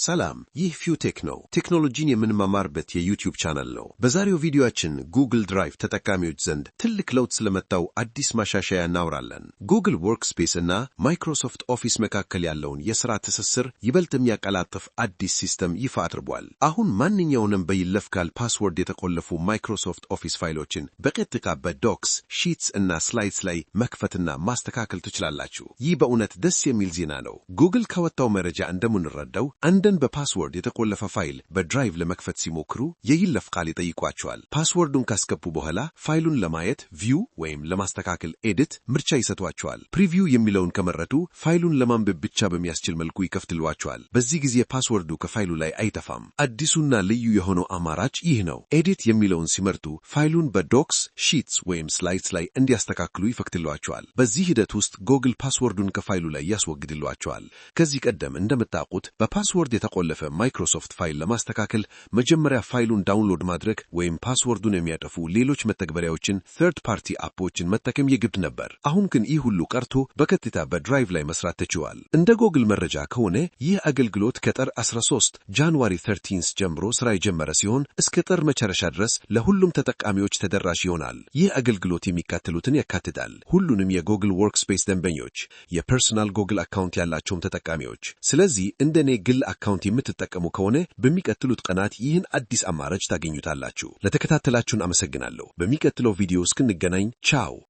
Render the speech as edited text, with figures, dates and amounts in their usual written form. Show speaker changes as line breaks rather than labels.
ሰላም ይህ ፊውቴክ ነው። ቴክኖሎጂን የምንማማርበት የዩቲዩብ ቻናል ነው። በዛሬው ቪዲዮአችን ጉግል ድራይቭ ተጠቃሚዎች ዘንድ ትልቅ ለውጥ ስለመጣው አዲስ ማሻሻያ እናወራለን። ጉግል ወርክስፔስ እና ማይክሮሶፍት ኦፊስ መካከል ያለውን የሥራ ትስስር ይበልጥ የሚያቀላጥፍ አዲስ ሲስተም ይፋ አድርጓል። አሁን ማንኛውንም በይለፍ ቃል ፓስወርድ የተቆለፉ ማይክሮሶፍት ኦፊስ ፋይሎችን በቀጥታ በዶክስ፣ ሺትስ እና ስላይድስ ላይ መክፈትና ማስተካከል ትችላላችሁ። ይህ በእውነት ደስ የሚል ዜና ነው። ጉግል ካወጣው መረጃ እንደምንረዳው አንድን በፓስወርድ የተቆለፈ ፋይል በድራይቭ ለመክፈት ሲሞክሩ የይለፍ ቃል ይጠይቋቸዋል። ፓስወርዱን ካስገቡ በኋላ ፋይሉን ለማየት ቪው ወይም ለማስተካከል ኤዲት ምርጫ ይሰጧቸዋል። ፕሪቪው የሚለውን ከመረጡ ፋይሉን ለማንበብ ብቻ በሚያስችል መልኩ ይከፍትሏቸዋል። በዚህ ጊዜ ፓስወርዱ ከፋይሉ ላይ አይጠፋም። አዲሱና ልዩ የሆነው አማራጭ ይህ ነው። ኤዲት የሚለውን ሲመርጡ ፋይሉን በዶክስ፣ ሺትስ ወይም ስላይድስ ላይ እንዲያስተካክሉ ይፈቅድሏቸዋል። በዚህ ሂደት ውስጥ ጉግል ፓስወርዱን ከፋይሉ ላይ ያስወግድሏቸዋል። ከዚህ ቀደም እንደምታውቁት በፓስወርድ የተቆለፈ ማይክሮሶፍት ፋይል ለማስተካከል መጀመሪያ ፋይሉን ዳውንሎድ ማድረግ ወይም ፓስወርዱን የሚያጠፉ ሌሎች መተግበሪያዎችን ተርድ ፓርቲ አፖችን መጠቀም የግድ ነበር። አሁን ግን ይህ ሁሉ ቀርቶ በቀጥታ በድራይቭ ላይ መስራት ተችሏል። እንደ ጉግል መረጃ ከሆነ ይህ አገልግሎት ከጥር 13 ጃንዋሪ 13 ጀምሮ ስራ የጀመረ ሲሆን እስከ ጥር መጨረሻ ድረስ ለሁሉም ተጠቃሚዎች ተደራሽ ይሆናል። ይህ አገልግሎት የሚከተሉትን ያካትታል። ሁሉንም የጉግል ወርክስፔስ ደንበኞች፣ የፐርሰናል ጉግል አካውንት ያላቸውም ተጠቃሚዎች። ስለዚህ እንደኔ ግል አካውንት የምትጠቀሙ ከሆነ በሚቀጥሉት ቀናት ይህን አዲስ አማራጭ ታገኙታላችሁ። ለተከታተላችሁን አመሰግናለሁ። በሚቀጥለው ቪዲዮ እስክንገናኝ ቻው።